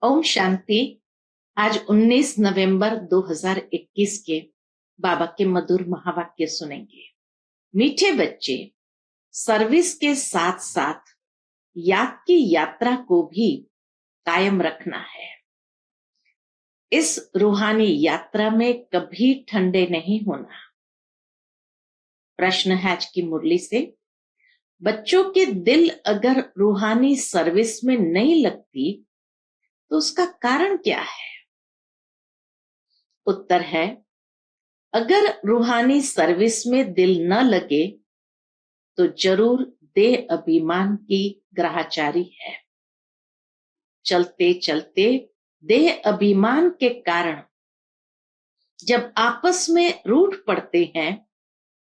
ओम शांति। आज 19 नवंबर 2021 के बाबा के मधुर महावाक्य सुनेंगे। मीठे बच्चे, सर्विस के साथ साथ याद की यात्रा को भी कायम रखना है। इस रूहानी यात्रा में कभी ठंडे नहीं होना। प्रश्न है आज की मुरली से, बच्चों के दिल अगर रूहानी सर्विस में नहीं लगती तो उसका कारण क्या है? उत्तर है, अगर रूहानी सर्विस में दिल न लगे तो जरूर देह अभिमान की ग्रहचारी है। चलते चलते देह अभिमान के कारण जब आपस में रूठ पड़ते हैं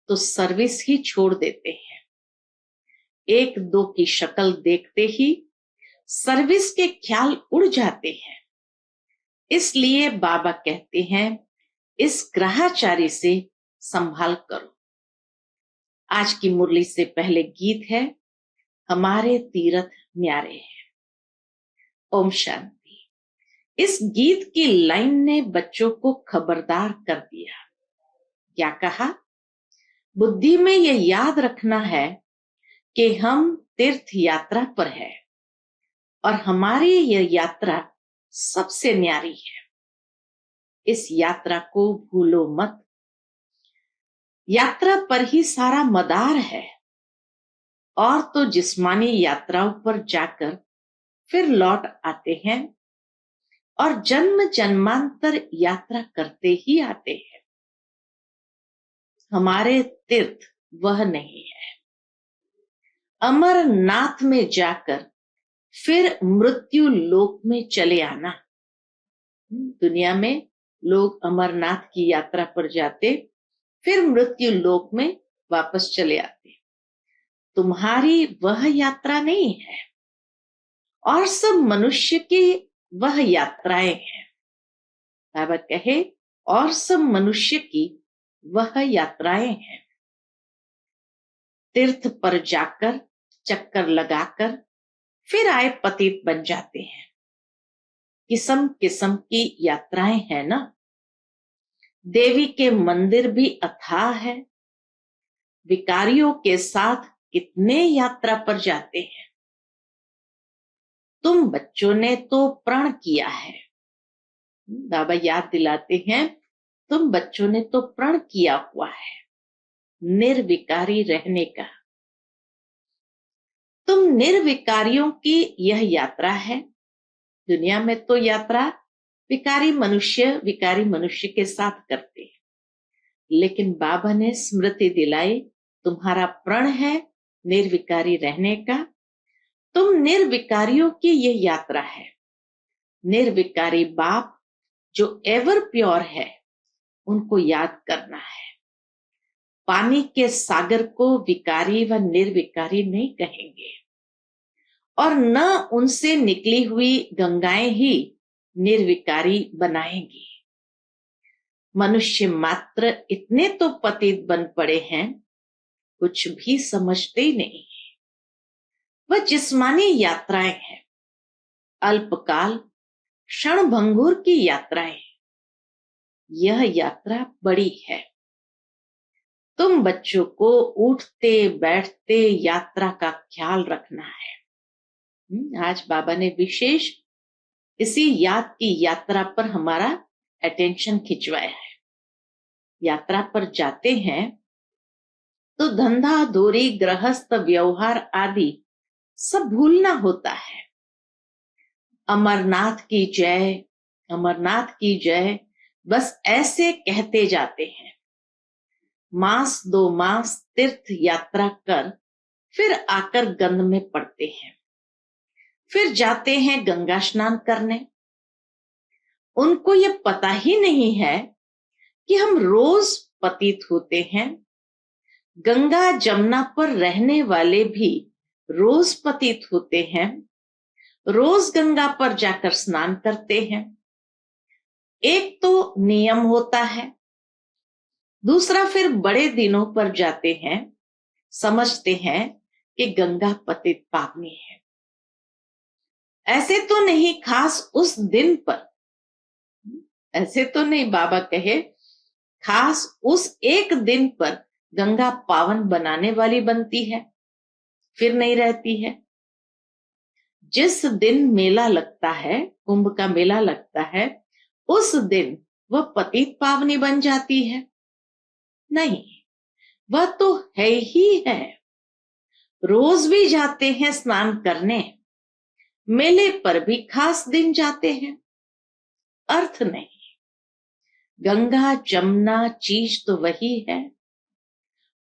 तो सर्विस ही छोड़ देते हैं। एक दो की शक्ल देखते ही सर्विस के ख्याल उड़ जाते हैं। इसलिए बाबा कहते हैं, इस ग्रहचारी से संभाल करो। आज की मुरली से पहले गीत है, हमारे तीरथ न्यारे हैं। ओम शांति। इस गीत की लाइन ने बच्चों को खबरदार कर दिया। क्या कहा? बुद्धि में यह याद रखना है कि हम तीर्थ यात्रा पर है और हमारी यह यात्रा सबसे न्यारी है। इस यात्रा को भूलो मत। यात्रा पर ही सारा मदार है। और तो जिस्मानी यात्राओं पर जाकर फिर लौट आते हैं और जन्म जन्मांतर यात्रा करते ही आते हैं। हमारे तीर्थ वह नहीं है। अमरनाथ में जाकर फिर मृत्यु लोक में चले आना। दुनिया में लोग अमरनाथ की यात्रा पर जाते, फिर मृत्यु लोक में वापस चले आते। तुम्हारी वह यात्रा नहीं है और सब मनुष्य की वह यात्राएं हैं। बाबा कहे, और सब मनुष्य की वह यात्राएं हैं। तीर्थ पर जाकर चक्कर लगाकर फिर आए पतित बन जाते हैं। किस्म किस्म की यात्राएं हैं ना। देवी के मंदिर भी अथाह है। विकारियों के साथ कितने यात्रा पर जाते हैं। तुम बच्चों ने तो प्रण किया है। बाबा याद दिलाते हैं, तुम बच्चों ने तो प्रण किया हुआ है निर्विकारी रहने का। तुम निर्विकारियों की यह यात्रा है। दुनिया में तो यात्रा विकारी मनुष्य के साथ करते हैं, लेकिन बाबा ने स्मृति दिलाई, तुम्हारा प्रण है निर्विकारी रहने का। तुम निर्विकारियों की यह यात्रा है। निर्विकारी बाप जो एवर प्योर है उनको याद करना है। पानी के सागर को विकारी व निर्विकारी नहीं कहेंगे और न उनसे निकली हुई गंगाएं ही निर्विकारी बनाएंगी। मनुष्य मात्र इतने तो पतित बन पड़े हैं, कुछ भी समझते ही नहीं। वह जिस्मानी यात्राएं हैं, अल्पकाल क्षण भंगुर की यात्राएं। यह यात्रा बड़ी है। तुम बच्चों को उठते बैठते यात्रा का ख्याल रखना है। आज बाबा ने विशेष इसी याद की यात्रा पर हमारा अटेंशन खिंचवाया है। यात्रा पर जाते हैं तो धंधा धोरी गृहस्थ व्यवहार आदि सब भूलना होता है। अमरनाथ की जय, अमरनाथ की जय, बस ऐसे कहते जाते हैं। मास दो मास तीर्थ यात्रा कर फिर आकर गंध में पड़ते हैं। फिर जाते हैं गंगा स्नान करने। उनको ये पता ही नहीं है कि हम रोज पतित होते हैं। गंगा जमुना पर रहने वाले भी रोज पतित होते हैं, रोज गंगा पर जाकर स्नान करते हैं। एक तो नियम होता है, दूसरा फिर बड़े दिनों पर जाते हैं, समझते हैं कि गंगा पतित पावनी है। ऐसे तो नहीं खास उस दिन पर, ऐसे तो नहीं बाबा कहे खास उस एक दिन पर गंगा पावन बनाने वाली बनती है, फिर नहीं रहती है। जिस दिन मेला लगता है, कुंभ का मेला लगता है, उस दिन वह पतित पावनी बन जाती है? नहीं, वह तो है ही है। रोज भी जाते हैं स्नान करने, मेले पर भी खास दिन जाते हैं, अर्थ नहीं। गंगा जमुना चीज तो वही है,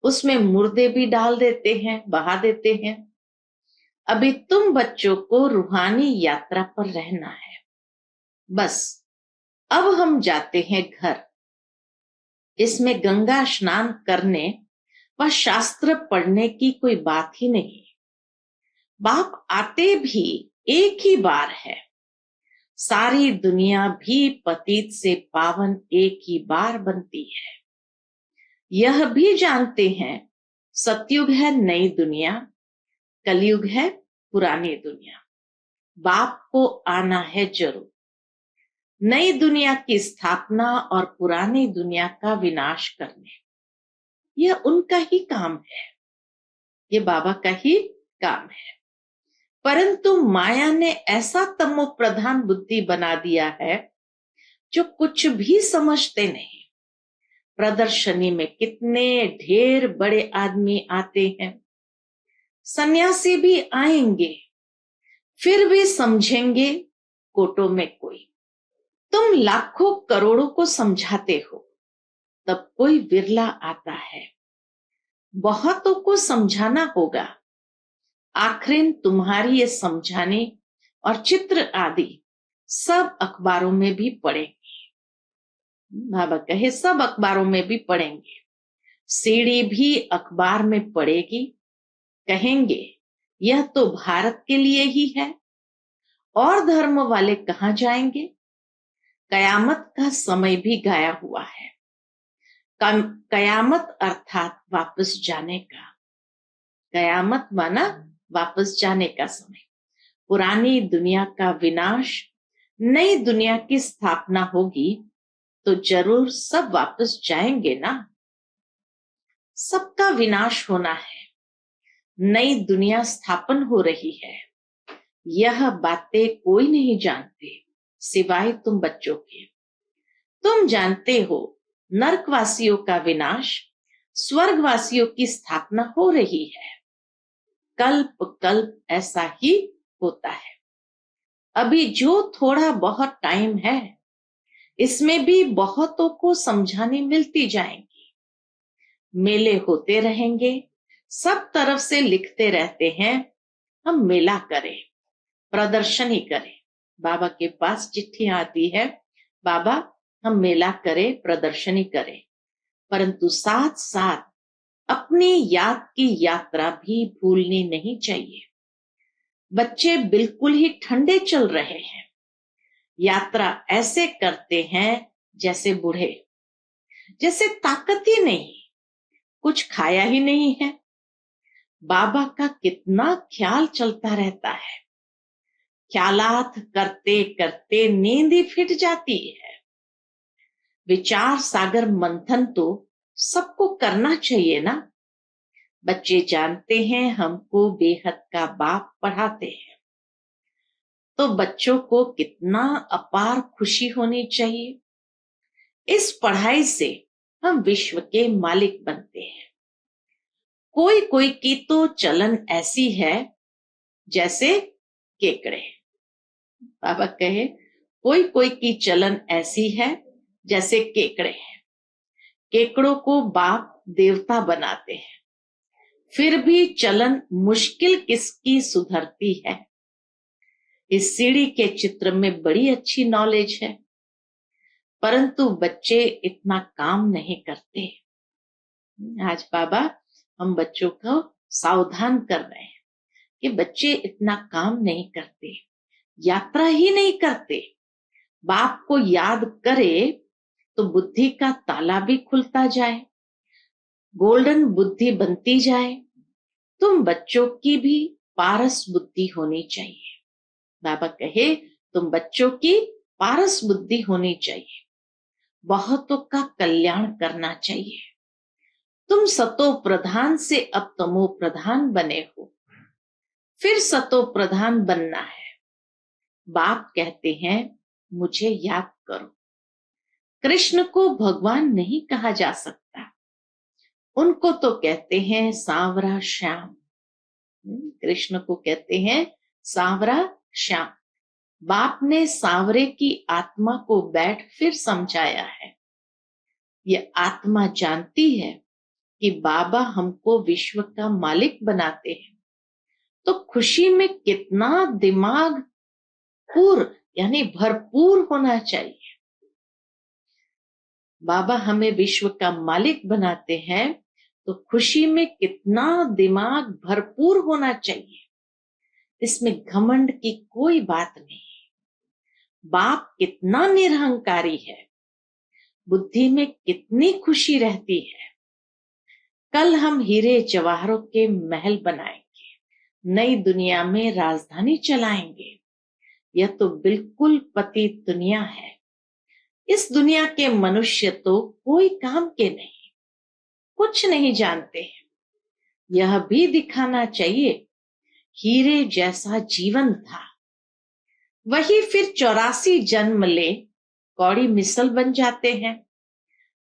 उसमें मुर्दे भी डाल देते हैं, बहा देते हैं। अभी तुम बच्चों को रूहानी यात्रा पर रहना है, बस। अब हम जाते हैं घर। इसमें गंगा स्नान करने व शास्त्र पढ़ने की कोई बात ही नहीं। बाप आते भी एक ही बार है, सारी दुनिया भी पतित से पावन एक ही बार बनती है। यह भी जानते हैं सतयुग है नई दुनिया, कलयुग है पुरानी दुनिया। बाप को आना है जरूर, नई दुनिया की स्थापना और पुरानी दुनिया का विनाश करने। यह उनका ही काम है, ये बाबा का ही काम है। परंतु माया ने ऐसा तमो प्रधान बुद्धि बना दिया है जो कुछ भी समझते नहीं। प्रदर्शनी में कितने ढेर बड़े आदमी आते हैं, सन्यासी भी आएंगे, फिर भी समझेंगे कोटों में कोई। तुम लाखों करोड़ों को समझाते हो, तब कोई विरला आता है। बहुतों को समझाना होगा, आखिर तुम्हारी ये समझाने और चित्र आदि सब अखबारों में भी पढ़ेंगे। बाबा कहे सब अखबारों में भी पढ़ेंगे, सीढ़ी भी अखबार में पड़ेगी। कहेंगे यह तो भारत के लिए ही है, और धर्म वाले कहां जाएंगे? कयामत का समय भी गाया हुआ है। कयामत अर्थात वापस जाने का, कयामत माना वापस जाने का समय। पुरानी दुनिया का विनाश, नई दुनिया की स्थापना होगी तो जरूर सब वापस जाएंगे ना। सबका विनाश होना है, नई दुनिया स्थापन हो रही है। यह बातें कोई नहीं जानते सिवाय तुम बच्चों के। तुम जानते हो नरकवासियों का विनाश, स्वर्गवासियों की स्थापना हो रही है। कल्प कल्प ऐसा ही होता है। अभी जो थोड़ा बहुत टाइम है, इसमें भी बहुतों को समझाने मिलती जाएंगी। मेले होते रहेंगे, सब तरफ से लिखते रहते हैं हम मेला करें, प्रदर्शनी करें। बाबा के पास चिट्ठी आती है, बाबा हम मेला करें, प्रदर्शनी करें, परंतु साथ साथ अपनी याद की यात्रा भी भूलनी नहीं चाहिए। बच्चे बिल्कुल ही ठंडे चल रहे हैं, यात्रा ऐसे करते हैं जैसे बूढ़े, जैसे ताकत ही नहीं, कुछ खाया ही नहीं है। बाबा का कितना ख्याल चलता रहता है, ख्यालात करते करते नींद ही फिट जाती है। विचार सागर मंथन तो सबको करना चाहिए ना। बच्चे जानते हैं हमको बेहद का बाप पढ़ाते हैं, तो बच्चों को कितना अपार खुशी होनी चाहिए। इस पढ़ाई से हम विश्व के मालिक बनते हैं। कोई कोई की तो चलन ऐसी है जैसे केकड़े। बाबा कहे कोई कोई की चलन ऐसी है जैसे केकड़े हैं। केकड़ों को बाप देवता बनाते हैं, फिर भी चलन मुश्किल किसकी सुधरती है। इस सीढ़ी के चित्र में बड़ी अच्छी नॉलेज है, परंतु बच्चे इतना काम नहीं करते। आज बाबा हम बच्चों को सावधान कर रहे हैं कि बच्चे इतना काम नहीं करते, यात्रा ही नहीं करते। बाप को याद करे तो बुद्धि का ताला भी खुलता जाए, गोल्डन बुद्धि बनती जाए। तुम बच्चों की भी पारस बुद्धि होनी चाहिए। बाबा कहे तुम बच्चों की पारस बुद्धि होनी चाहिए, बहुतों का कल्याण करना चाहिए। तुम सतो प्रधान से अब तमो प्रधान बने हो, फिर सतो प्रधान बनना है। बाप कहते हैं मुझे याद करो। कृष्ण को भगवान नहीं कहा जा सकता, उनको तो कहते हैं सांवरा श्याम। कृष्ण को कहते हैं सांवरा श्याम। बाप ने सांवरे की आत्मा को बैठ फिर समझाया है। ये आत्मा जानती है कि बाबा हमको विश्व का मालिक बनाते हैं, तो खुशी में कितना दिमाग पूर्ण यानी भरपूर होना चाहिए। बाबा हमें विश्व का मालिक बनाते हैं तो खुशी में कितना दिमाग भरपूर होना चाहिए, इसमें घमंड की कोई बात नहीं। बाप कितना निरहंकारी है, बुद्धि में कितनी खुशी रहती है। कल हम हीरे जवाहरों के महल बनाएंगे, नई दुनिया में राजधानी चलाएंगे। यह तो बिल्कुल पतित दुनिया है। इस दुनिया के मनुष्य तो कोई काम के नहीं, कुछ नहीं जानते हैं। यह भी दिखाना चाहिए हीरे जैसा जीवन था, वही फिर 84 जन्म ले कौड़ी मिसल बन जाते हैं।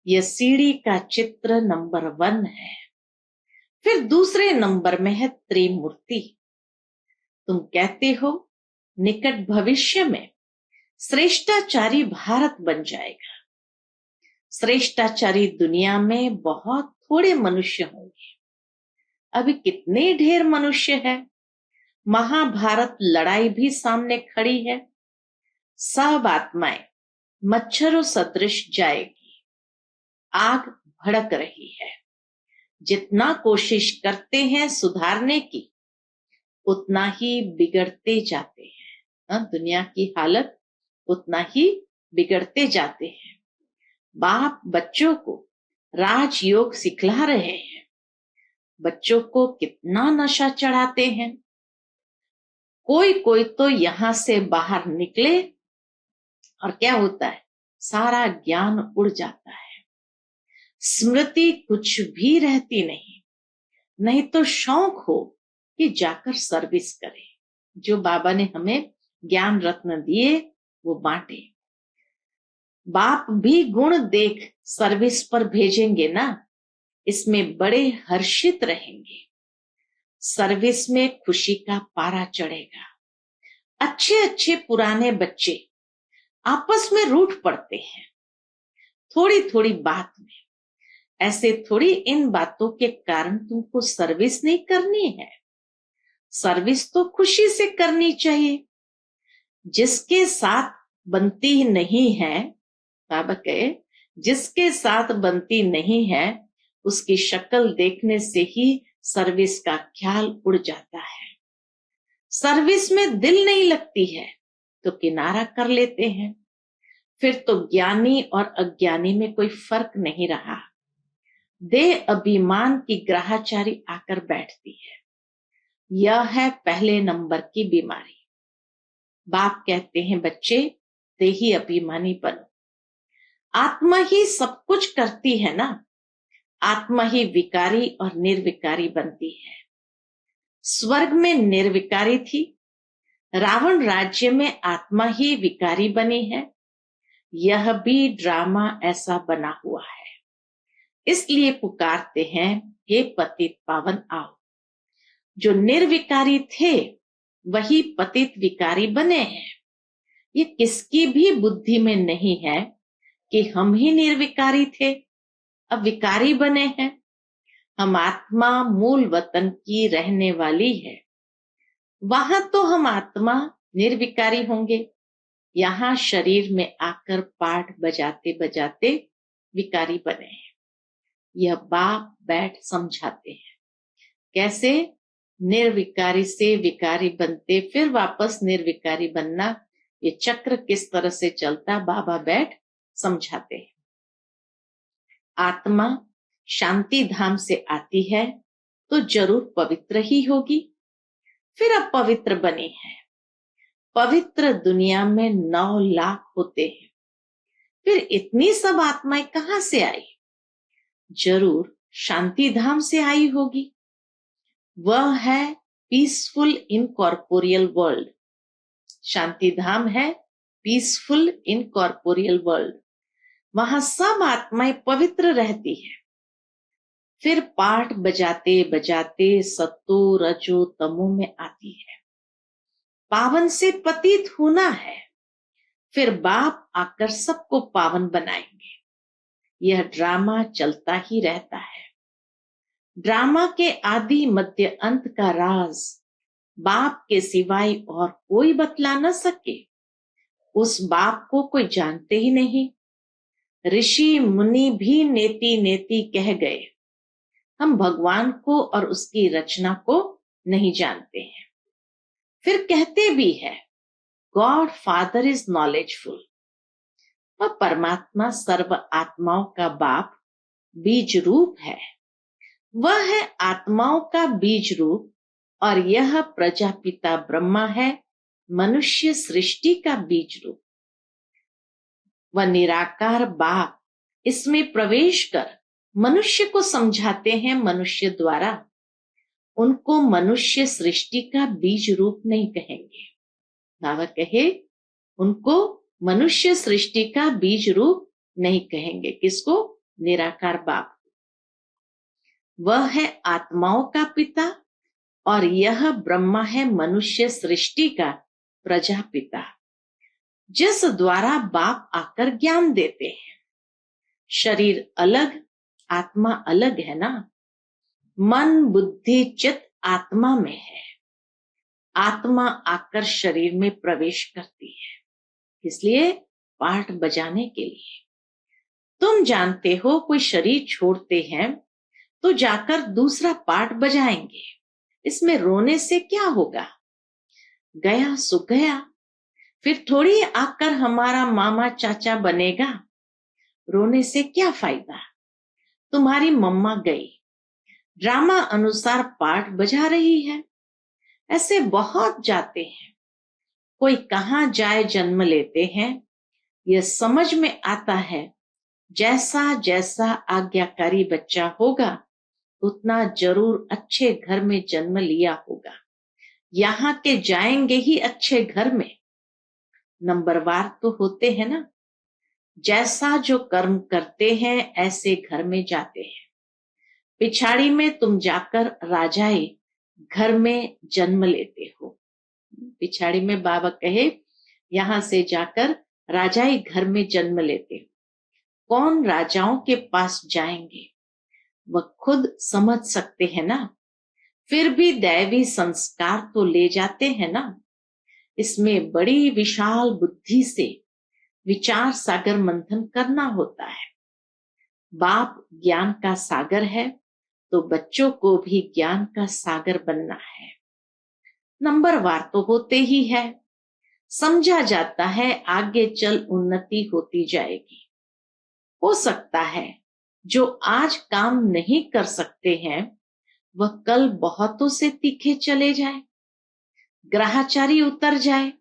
यह सीढ़ी का चित्र नंबर 1 है। फिर दूसरे नंबर में है त्रिमूर्ति। तुम कहते हो निकट भविष्य में श्रेष्ठाचारी भारत बन जाएगा। श्रेष्ठाचारी दुनिया में बहुत थोड़े मनुष्य होंगे। अभी कितने ढेर मनुष्य है। महाभारत लड़ाई भी सामने खड़ी है। सब आत्माएं मच्छरों सदृश जाएगी। आग भड़क रही है। जितना कोशिश करते हैं सुधारने की, उतना ही बिगड़ते जाते हैं। दुनिया की हालत उतना ही बिगड़ते जाते हैं। बाप बच्चों को राजयोग सिखला रहे हैं। बच्चों को कितना नशा चढ़ाते हैं। कोई कोई तो यहां से बाहर निकले और क्या होता है, सारा ज्ञान उड़ जाता है। स्मृति कुछ भी रहती नहीं। नहीं तो शौक हो कि जाकर सर्विस करें। जो बाबा ने हमें ज्ञान रत्न दिए वो बांटे। बाप भी गुण देख सर्विस पर भेजेंगे ना, इसमें बड़े हर्षित रहेंगे। सर्विस में खुशी का पारा चढ़ेगा। अच्छे अच्छे पुराने बच्चे आपस में रूठ पड़ते हैं थोड़ी थोड़ी बात में। ऐसे थोड़ी इन बातों के कारण तुमको सर्विस नहीं करनी है। सर्विस तो खुशी से करनी चाहिए। जिसके साथ बनती नहीं है, बाबा कहे जिसके साथ बनती नहीं है उसकी शक्ल देखने से ही सर्विस का ख्याल उड़ जाता है। सर्विस में दिल नहीं लगती है तो किनारा कर लेते हैं। फिर तो ज्ञानी और अज्ञानी में कोई फर्क नहीं रहा। देह अभिमान की ग्रहाचारी आकर बैठती है। यह है पहले नंबर की बीमारी। बाप कहते हैं बच्चे देही अभिमानी बनो। आत्मा ही सब कुछ करती है ना। आत्मा ही विकारी और निर्विकारी बनती है। स्वर्ग में निर्विकारी थी, रावण राज्य में आत्मा ही विकारी बनी है। यह भी ड्रामा ऐसा बना हुआ है। इसलिए पुकारते हैं हे पतित पावन आओ। जो निर्विकारी थे वही पतित विकारी बने हैं। ये किसकी भी बुद्धि में नहीं है कि हम ही निर्विकारी थे अब विकारी बने हैं। हम आत्मा मूल वतन की रहने वाली है। वहां तो हम आत्मा निर्विकारी होंगे। यहाँ शरीर में आकर पाठ बजाते बजाते विकारी बने हैं। यह बाप बैठ समझाते हैं कैसे निर्विकारी से विकारी बनते फिर वापस निर्विकारी बनना। ये चक्र किस तरह से चलता बाबा बैठ समझाते हैं। आत्मा शांति धाम से आती है तो जरूर पवित्र ही होगी। फिर अब पवित्र बनी है। पवित्र दुनिया में 9 लाख होते हैं। फिर इतनी सब आत्माएं कहां से आई? जरूर शांति धाम से आई होगी। वह है पीसफुल इनकॉर्पोरियल वर्ल्ड। शांति धाम है पीसफुल इनकॉर्पोरियल वर्ल्ड। वहां सब आत्माएं पवित्र रहती है। फिर पाठ बजाते बजाते सत्तो रजो तमो में आती है। पावन से पतित होना है। फिर बाप आकर सबको पावन बनाएंगे। यह ड्रामा चलता ही रहता है। ड्रामा के आदि मध्य अंत का राज बाप के सिवाय और कोई बतला न सके। उस बाप को कोई जानते ही नहीं। ऋषि मुनि भी नेति नेति कह गए, हम भगवान को और उसकी रचना को नहीं जानते हैं। फिर कहते भी है, गॉड फादर इज नॉलेजफुल। वह परमात्मा सर्व आत्माओं का बाप बीज रूप है। वह है आत्माओं का बीज रूप और यह प्रजापिता ब्रह्मा है मनुष्य सृष्टि का बीज रूप। वह निराकार बाप इसमें प्रवेश कर मनुष्य को समझाते हैं। मनुष्य द्वारा उनको मनुष्य सृष्टि का बीज रूप नहीं कहेंगे। बाबा कहे उनको मनुष्य सृष्टि का बीज रूप नहीं कहेंगे। किसको? निराकार बाप। वह है आत्माओं का पिता और यह ब्रह्मा है मनुष्य सृष्टि का प्रजापिता, जिस द्वारा बाप आकर ज्ञान देते हैं। शरीर अलग, आत्मा अलग है ना। मन बुद्धि चित्त आत्मा में है। आत्मा आकर शरीर में प्रवेश करती है, इसलिए पाठ बजाने के लिए। तुम जानते हो कोई शरीर छोड़ते हैं तो जाकर दूसरा पाठ बजाएंगे। इसमें रोने से क्या होगा? गया सो गया। फिर थोड़ी आकर हमारा मामा चाचा बनेगा। रोने से क्या फायदा? तुम्हारी मम्मा गई, ड्रामा अनुसार पाठ बजा रही है। ऐसे बहुत जाते हैं। कोई कहां जाए जन्म लेते हैं। यह समझ में आता है जैसा जैसा आज्ञाकारी बच्चा होगा उतना जरूर अच्छे घर में जन्म लिया होगा। यहाँ के जाएंगे ही अच्छे घर में। नंबरवार तो होते हैं ना। जैसा जो कर्म करते हैं ऐसे घर में जाते हैं। पिछाड़ी में तुम जाकर राजाई घर में जन्म लेते हो। पिछाड़ी में बाबा कहे यहां से जाकर राजाई घर में जन्म लेते हो। कौन राजाओं के पास जाएंगे वह खुद समझ सकते हैं ना। फिर भी दैवी संस्कार तो ले जाते हैं ना। इसमें बड़ी विशाल बुद्धि से विचार सागर मंथन करना होता है। बाप ज्ञान का सागर है तो बच्चों को भी ज्ञान का सागर बनना है। नंबरवार तो होते ही है। समझा जाता है आगे चल उन्नति होती जाएगी। हो सकता है जो आज काम नहीं कर सकते हैं वह कल बहुतों से तीखे चले जाए, ग्रहाचारी उतर जाए।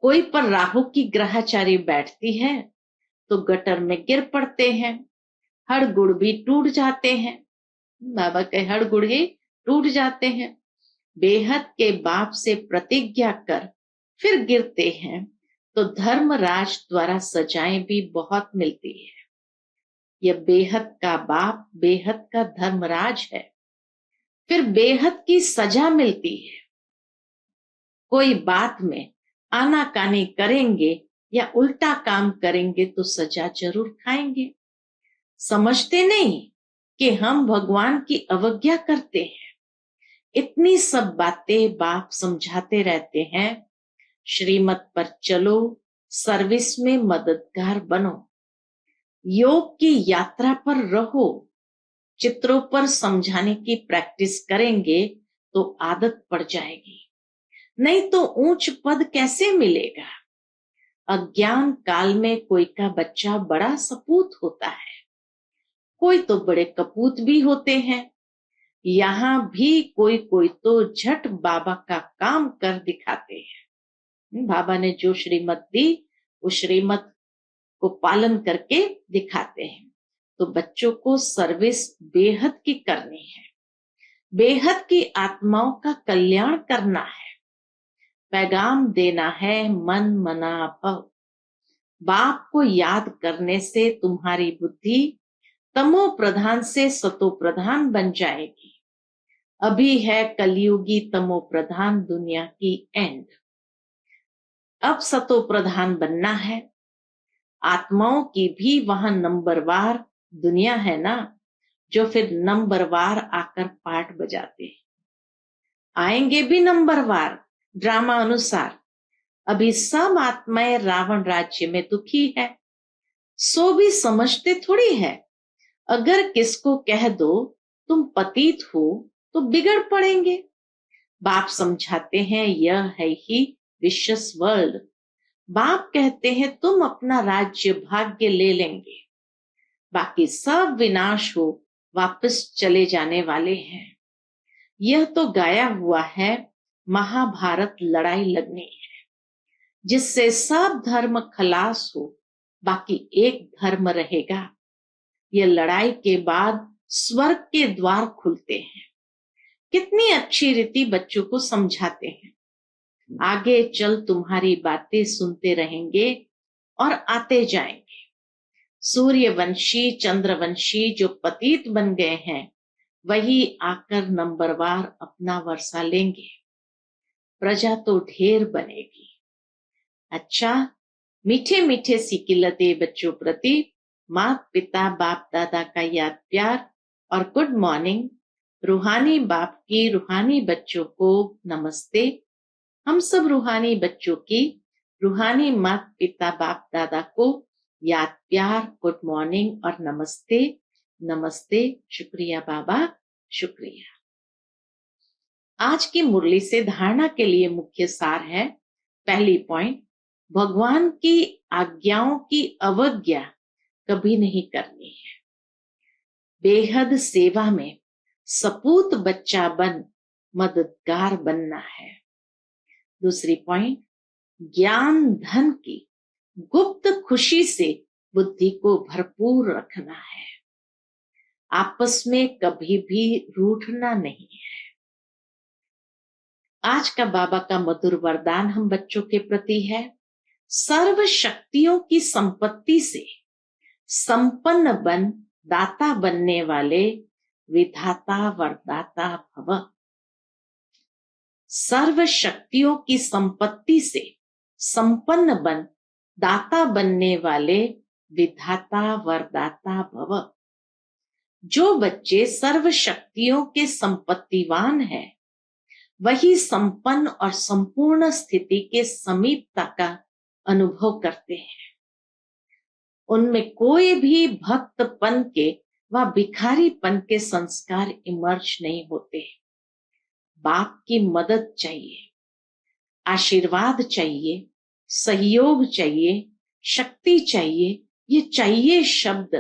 कोई पर राहु की ग्रहाचारी बैठती है तो गटर में गिर पड़ते हैं। हड़गुड़ भी टूट जाते हैं। बाबा के हड़गुड़ ही टूट जाते हैं। बेहद के बाप से प्रतिज्ञा कर फिर गिरते हैं तो धर्मराज द्वारा सजाएं भी बहुत मिलती है। यह बेहद का बाप बेहद का धर्मराज है। फिर बेहद की सजा मिलती है। कोई बात में आनाकानी करेंगे या उल्टा काम करेंगे तो सजा जरूर खाएंगे। समझते नहीं कि हम भगवान की अवज्ञा करते हैं। इतनी सब बातें बाप समझाते रहते हैं। श्रीमत पर चलो, सर्विस में मददगार बनो, योग की यात्रा पर रहो। चित्रों पर समझाने की प्रैक्टिस करेंगे तो आदत पड़ जाएगी, नहीं तो ऊंच पद कैसे मिलेगा। अज्ञान काल में कोई का बच्चा बड़ा सपूत होता है, कोई तो बड़े कपूत भी होते हैं। यहाँ भी कोई कोई तो झट बाबा का काम कर दिखाते हैं। बाबा ने जो श्रीमत दी उस श्रीमत को पालन करके दिखाते हैं। तो बच्चों को सर्विस बेहद की करनी है, बेहद की आत्माओं का कल्याण करना है, पैगाम देना है, मन मना भव। बाप को याद करने से तुम्हारी बुद्धि तमो प्रधान से सतो प्रधान बन जाएगी। अभी है कलयुगी तमो प्रधान दुनिया की एंड। अब सतो प्रधान बनना है। आत्माओं की भी वहां नंबरवार दुनिया है ना, जो फिर नंबरवार आकर पाठ बजाते हैं। आएंगे भी नंबरवार ड्रामा अनुसार। अभी सब आत्माएं रावण राज्य में दुखी है, सो भी समझते थोड़ी है। अगर किसको कह दो तुम पतित हो तो बिगड़ पड़ेंगे। बाप समझाते हैं यह है ही विशेष वर्ल्ड। बाप कहते हैं तुम अपना राज्य भाग्य ले लेंगे, बाकी सब विनाश हो वापस चले जाने वाले हैं। यह तो गाया हुआ है, महाभारत लड़ाई लगनी है जिससे सब धर्म खलास हो, बाकी एक धर्म रहेगा। यह लड़ाई के बाद स्वर्ग के द्वार खुलते हैं। कितनी अच्छी रीति बच्चों को समझाते हैं। आगे चल तुम्हारी बातें सुनते रहेंगे और आते जाएंगे। सूर्यवंशी चंद्रवंशी जो पतित बन गए हैं वही आकर नंबरवार अपना वर्षा लेंगे। प्रजा तो ढेर बनेगी। अच्छा, मीठे मीठे सिकिलते बच्चों प्रति माता पिता बाप दादा का याद प्यार और गुड मॉर्निंग। रूहानी बाप की रूहानी बच्चों को नमस्ते। हम सब रूहानी बच्चों की रूहानी माता पिता बाप दादा को याद प्यार, गुड मॉर्निंग और नमस्ते। नमस्ते, शुक्रिया बाबा, शुक्रिया। आज की मुरली से धारणा के लिए मुख्य सार है। पहली पॉइंट, भगवान की आज्ञाओं की अवज्ञा कभी नहीं करनी है। बेहद सेवा में सपूत बच्चा बन मददगार बनना है। दूसरी पॉइंट, ज्ञान धन की गुप्त खुशी से बुद्धि को भरपूर रखना है। आपस में कभी भी रूठना नहीं है। आज का बाबा का मधुर वरदान हम बच्चों के प्रति है, सर्व शक्तियों की संपत्ति से संपन्न बन दाता बनने वाले विधाता वरदाता भव। सर्व शक्तियों की संपत्ति से संपन्न बन दाता बनने वाले विधाता वरदाता भव। जो बच्चे सर्व शक्तियों के संपत्तिवान हैं, वही संपन्न और संपूर्ण स्थिति के समीपता का अनुभव करते हैं। उनमें कोई भी भक्तपन के व भिखारीपन के संस्कार इमर्ज नहीं होते। बाप की मदद चाहिए, आशीर्वाद चाहिए, सहयोग चाहिए, शक्ति चाहिए। ये चाहिए शब्द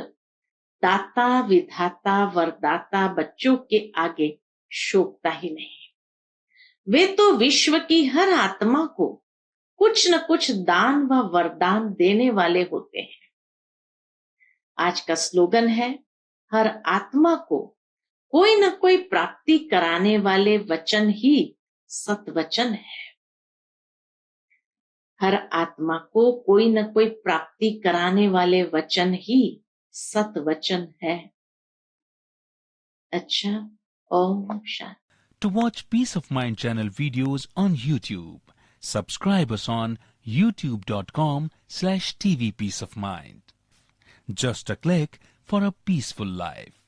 दाता विधाता वरदाता बच्चों के आगे शोभता ही नहीं। वे तो विश्व की हर आत्मा को कुछ न कुछ दान व वरदान देने वाले होते हैं। आज का स्लोगन है, हर आत्मा को कोई न कोई प्राप्ति कराने वाले वचन ही सतवचन है। हर आत्मा को कोई न कोई प्राप्ति कराने वाले वचन ही सतवचन है। अच्छा, Om Shanti. To watch Peace of Mind channel videos on YouTube, subscribe us on youtube.com/tvpeaceofmind. Just a click for a peaceful life.